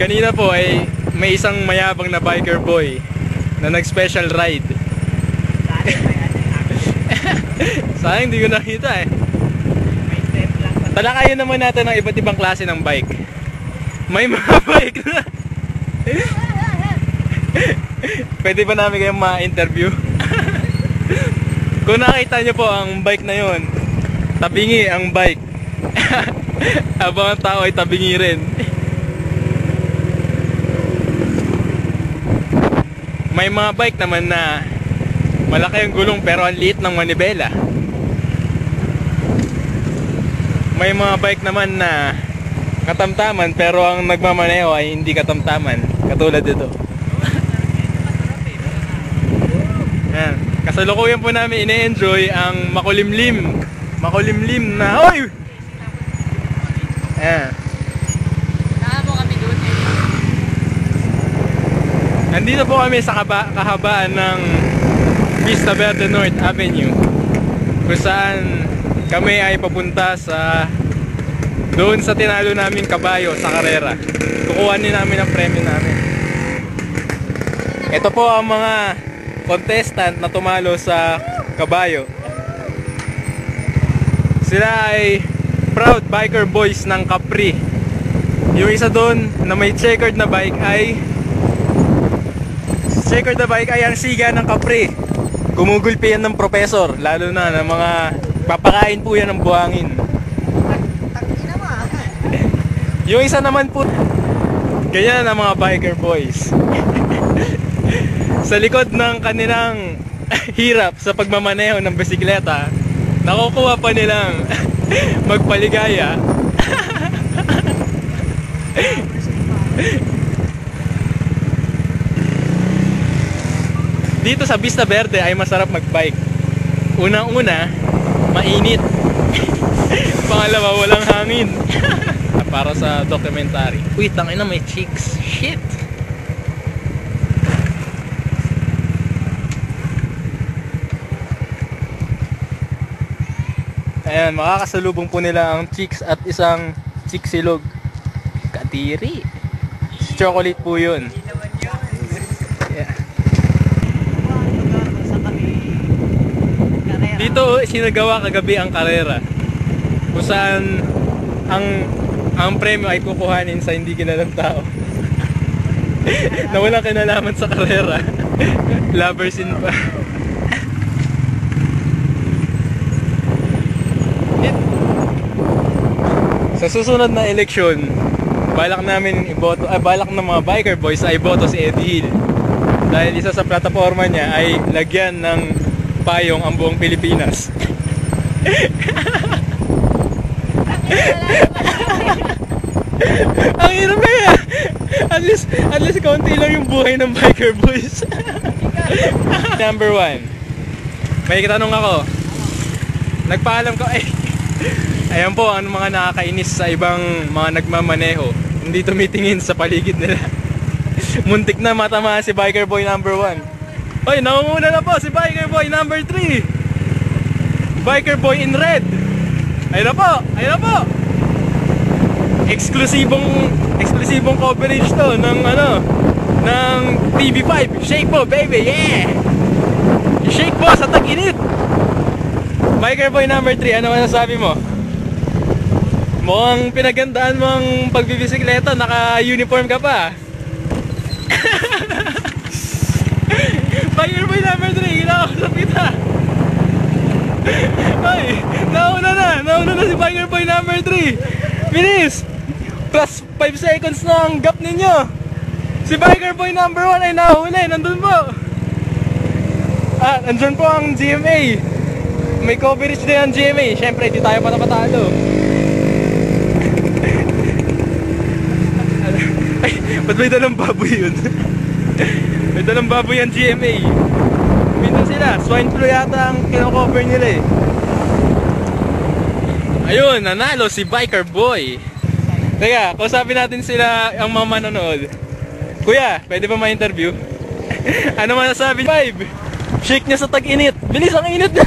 Kanina po ay may isang mayabang na biker boy na nag-special ride. Sayang hindi ko nakita eh. Talakayin naman natin ang iba't ibang klase ng bike. May mga bike na pwede ba namin kayong ma-interview? Kung nakita nyo po ang bike na yon, tabingi ang bike. Habang ang tao ay tabingi rin. May mga bike naman na malaki ang gulong pero ang liit ng manibela. May mga bike naman na katamtaman pero ang nagmamaneho ay hindi katamtaman, katulad ito. Yan. Kasalukuyan po namin ine-enjoy ang makulimlim na oy! Ayan. Nandito po kami sa kahabaan ng Vista Verde North Avenue, kung saan kami ay papunta sa doon sa tinalo namin kabayo sa karera. Kukuhanin namin ang premyo namin. Ito po ang mga contestant na tumalo sa kabayo. Sila ay proud biker boys ng Capri. Yung isa doon na may checkered na bike ay ang siga ng Capri. Gumugulpi yan ng professor, lalo na ng mga papakain po yan ng buhangin. Yung isa naman po, ganyan ang mga biker boys. Sa likod ng kanilang hirap sa pagmamaneho ng bisikleta, nakukuha pa nilang magpaligaya. Dito sa Vista Verde ay masarap magbike. Unang-una, mainit. Pangalawa, walang hangin. Para sa documentary. Uy, tangina, may chicks. Shit. Ayan, makakasalubong po nila ang chicks at isang chicksilog. Kadiri. Chocolate po yun. Yeah. Dito sinagawa kagabi ang karera, kung saan ang premyo ay kukuhanin sa hindi kilalang tao na walang kinalaman sa karera. Loversin pa. Sa susunod na eleksyon, balak namin iboto, balak ng mga biker boys ay boto si Eddie Hill, dahil isa sa plataforma niya ay lagyan ng payong ang buong Pilipinas. Ang hirap na yan. At least kaunti lang yung buhay ng biker boys. Number 1. May tanong ako. Nagpaalam ko ayan po ang mga nakakainis sa ibang mga nagmamaneho. Hindi tumitingin sa paligid nila. Muntik na matamaan si biker boy number 1. Oy, nangunguna na po si biker boy number 3. Biker boy in red. Ayun na po, ayun na po. Eksklusibong coverage to ng ng TV5. Shake po, baby, yeah. Shake po sa tag-init. Biker boy number 3, ano masasabi mo? Mukhang pinagandaan mo ang pagbibisikleta, naka-uniform ka pa. Biker boy number 3, kinakasap kita. Ay, nauna na si biker boy number 3. Bilis! Plus 5 seconds na ang gap ninyo. Si biker boy number 1 ay nahuli, nandun po. Nandun po ang GMA. May coverage din ang GMA. Siyempre, di tayo patalo. Ay, ba't may dalang baboy yun? May dalang baboy ang GMA. Minsan sila, swine flu yata ang kinocover nila eh. Ayun, nanalo si biker boy. Teka, kausapin natin sila ang mga manonood. Kuya, pwede ba ma-interview? Ano masasabi? 5. Shake niya sa tag-init. Bilis, ang init na.